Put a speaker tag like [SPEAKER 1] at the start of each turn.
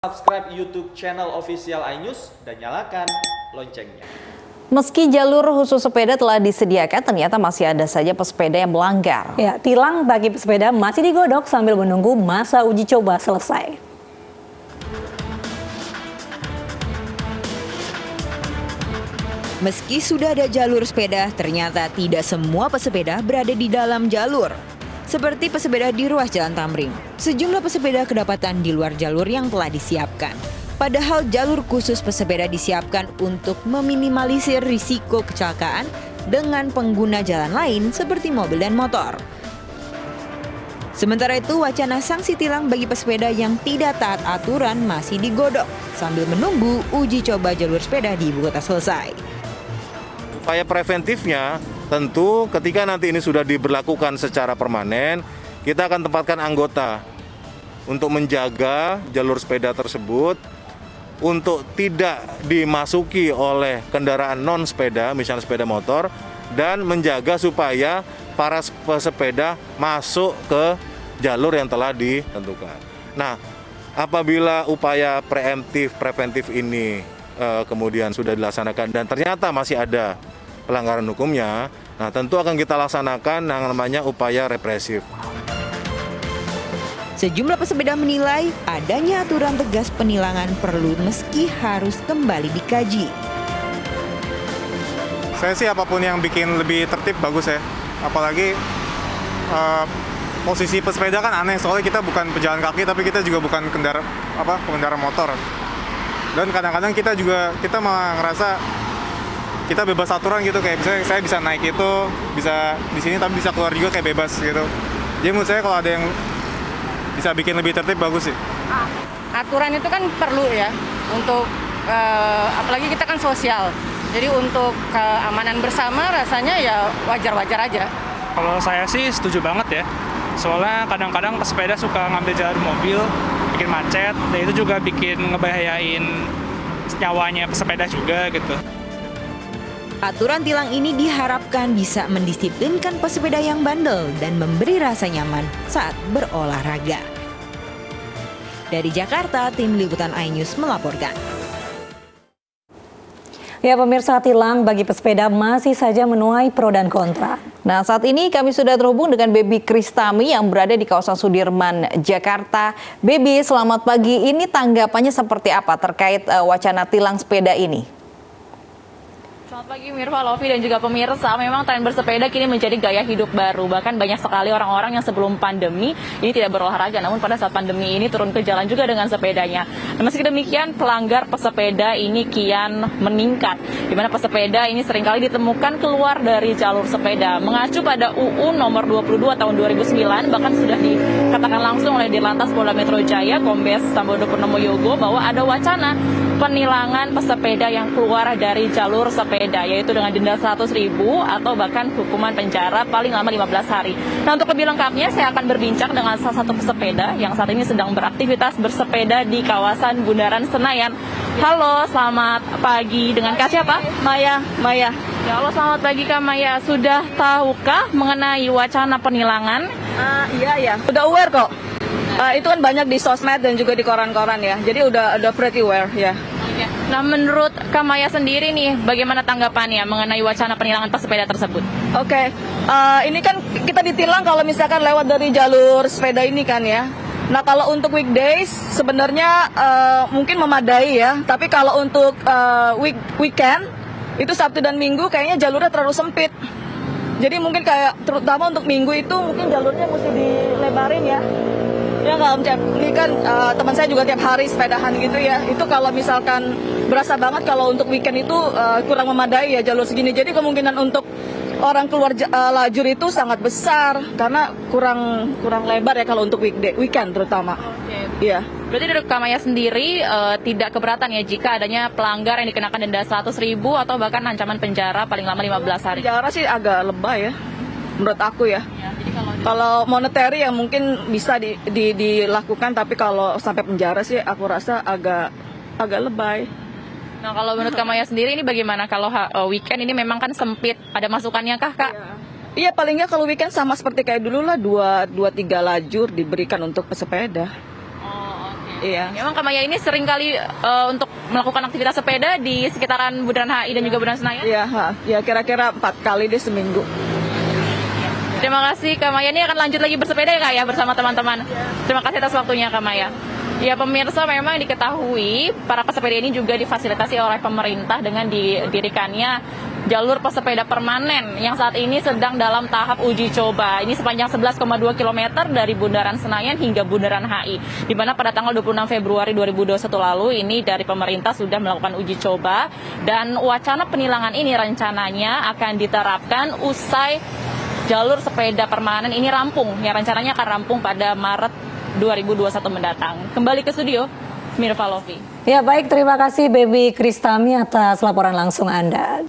[SPEAKER 1] Subscribe YouTube channel official iNews dan nyalakan loncengnya.
[SPEAKER 2] Meski jalur khusus sepeda telah disediakan, ternyata masih ada saja pesepeda yang melanggar.
[SPEAKER 3] Ya, tilang bagi pesepeda masih digodok sambil menunggu masa uji coba selesai.
[SPEAKER 4] Meski sudah ada jalur sepeda, ternyata tidak semua pesepeda berada di dalam jalur. Seperti pesepeda di ruas Jalan Tamrin, sejumlah pesepeda kedapatan di luar jalur yang telah disiapkan. Padahal jalur khusus pesepeda disiapkan untuk meminimalisir risiko kecelakaan dengan pengguna jalan lain seperti mobil dan motor. Sementara itu, wacana sanksi tilang bagi pesepeda yang tidak taat aturan masih digodok sambil menunggu uji coba jalur sepeda di ibu kota selesai.
[SPEAKER 5] Upaya preventifnya tentu ketika nanti ini sudah diberlakukan secara permanen, kita akan tempatkan anggota untuk menjaga jalur sepeda tersebut untuk tidak dimasuki oleh kendaraan non sepeda, misalnya sepeda motor, dan menjaga supaya para pesepeda masuk ke jalur yang telah ditentukan. Nah, apabila upaya preventif ini kemudian sudah dilaksanakan dan ternyata masih ada pelanggaran hukumnya, nah tentu akan kita laksanakan yang namanya upaya represif.
[SPEAKER 4] Sejumlah pesepeda menilai adanya aturan tegas penilangan perlu meski harus kembali dikaji.
[SPEAKER 6] Saya sih apapun yang bikin lebih tertib bagus ya. Apalagi posisi pesepeda kan aneh, soalnya kita bukan pejalan kaki tapi kita juga bukan pengendara motor. Dan kadang-kadang kita malah ngerasa kita bebas aturan gitu, kayak misalnya saya bisa naik itu, bisa di sini tapi bisa keluar juga kayak bebas gitu. Jadi menurut saya kalau ada yang bisa bikin lebih tertib bagus sih.
[SPEAKER 7] Aturan itu kan perlu ya untuk apalagi kita kan sosial. Jadi untuk keamanan bersama rasanya ya wajar-wajar aja.
[SPEAKER 8] Kalau saya sih setuju banget ya. Soalnya kadang-kadang pesepeda suka ngambil jalur mobil, bikin macet, dan itu juga bikin ngebahayain nyawanya pesepeda juga gitu.
[SPEAKER 4] Aturan tilang ini diharapkan bisa mendisiplinkan pesepeda yang bandel dan memberi rasa nyaman saat berolahraga. Dari Jakarta, tim liputan iNews melaporkan.
[SPEAKER 3] Ya, pemirsa, tilang bagi pesepeda masih saja menuai pro dan kontra.
[SPEAKER 2] Nah, saat ini kami sudah terhubung dengan Baby Kristami yang berada di kawasan Sudirman, Jakarta. Baby, selamat pagi. Ini tanggapannya seperti apa terkait wacana tilang sepeda ini?
[SPEAKER 7] Selamat pagi Mirva, Lovi, dan juga pemirsa. Memang tren bersepeda kini menjadi gaya hidup baru. Bahkan banyak sekali orang-orang yang sebelum pandemi ini tidak berolahraga, namun pada saat pandemi ini turun ke jalan juga dengan sepedanya. Dan meski demikian, pelanggar pesepeda ini kian meningkat, di mana pesepeda ini seringkali ditemukan keluar dari jalur sepeda. Mengacu pada UU nomor 22 tahun 2009, bahkan sudah dikatakan langsung oleh Dirlantas Polda Metro Jaya, Kombes Sambodo Purnomo Yogo, bahwa ada wacana penilangan pesepeda yang keluar dari jalur sepeda, yaitu dengan denda 100.000 atau bahkan hukuman penjara paling lama 15 hari. Nah, untuk lebih lengkapnya saya akan berbincang dengan salah satu pesepeda yang saat ini sedang beraktivitas bersepeda di kawasan Bundaran Senayan. Halo, selamat pagi. Dengan Kak siapa? Maya. Ya, halo, selamat pagi Kak Maya. Sudah tahukah mengenai wacana penilangan?
[SPEAKER 9] Iya. Udah aware kok. Itu kan banyak di sosmed dan juga di koran-koran ya. Jadi udah pretty aware ya.
[SPEAKER 7] Nah, menurut Kak Maya sendiri nih, bagaimana tanggapannya mengenai wacana penilangan pesepeda tersebut?
[SPEAKER 9] Oke. Ini kan kita ditilang kalau misalkan lewat dari jalur sepeda ini kan ya. Nah, kalau untuk weekdays sebenarnya mungkin memadai ya. Tapi kalau untuk weekend itu Sabtu dan Minggu kayaknya jalurnya terlalu sempit. Jadi mungkin kayak terutama untuk Minggu itu mungkin jalurnya mesti dilebarin ya. Ya nggak Om Cep, ini kan teman saya juga tiap hari sepedahan gitu ya. Itu kalau misalkan berasa banget kalau untuk weekend itu kurang memadai ya jalur segini. Jadi kemungkinan untuk orang keluar lajur itu sangat besar karena kurang lebar ya kalau untuk weekend terutama. Iya.
[SPEAKER 7] Berarti dari Kak Maya sendiri tidak keberatan ya jika adanya pelanggar yang dikenakan denda 100.000 atau bahkan ancaman penjara paling lama 15 hari?
[SPEAKER 9] Penjara sih agak lebay ya, menurut aku ya. Kalau monetary yang mungkin bisa dilakukan, tapi kalau sampai penjara sih aku rasa agak lebay.
[SPEAKER 7] Nah, kalau menurut Kak Maya sendiri ini bagaimana kalau weekend ini memang kan sempit, ada masukannya kah Kak?
[SPEAKER 9] Iya, paling nggak kalau weekend sama seperti kayak dulu lah, 2-3 lajur diberikan untuk pesepeda.
[SPEAKER 7] Oh, oke.
[SPEAKER 9] Iya.
[SPEAKER 7] Memang Kak Maya ini sering kali untuk melakukan aktivitas sepeda di sekitaran Bundaran HI dan juga Bundaran Senayan?
[SPEAKER 9] Iya, ya kira-kira 4 kali deh seminggu.
[SPEAKER 7] Terima kasih Kak Maya. Ini akan lanjut lagi bersepeda ya Kak ya bersama teman-teman. Terima kasih atas waktunya Kak Maya. Ya pemirsa, memang diketahui para pesepeda ini juga difasilitasi oleh pemerintah dengan didirikannya jalur pesepeda permanen yang saat ini sedang dalam tahap uji coba. Ini sepanjang 11,2 km dari Bundaran Senayan hingga Bundaran HI. Di mana pada tanggal 26 Februari 2021 lalu ini dari pemerintah sudah melakukan uji coba dan wacana penilangan ini rencananya akan diterapkan usai jalur sepeda permanen ini rampung. Yang rencananya akan rampung pada Maret 2021 mendatang. Kembali ke studio, Mirva Lofi.
[SPEAKER 3] Ya baik, terima kasih Baby Kristami atas laporan langsung Anda.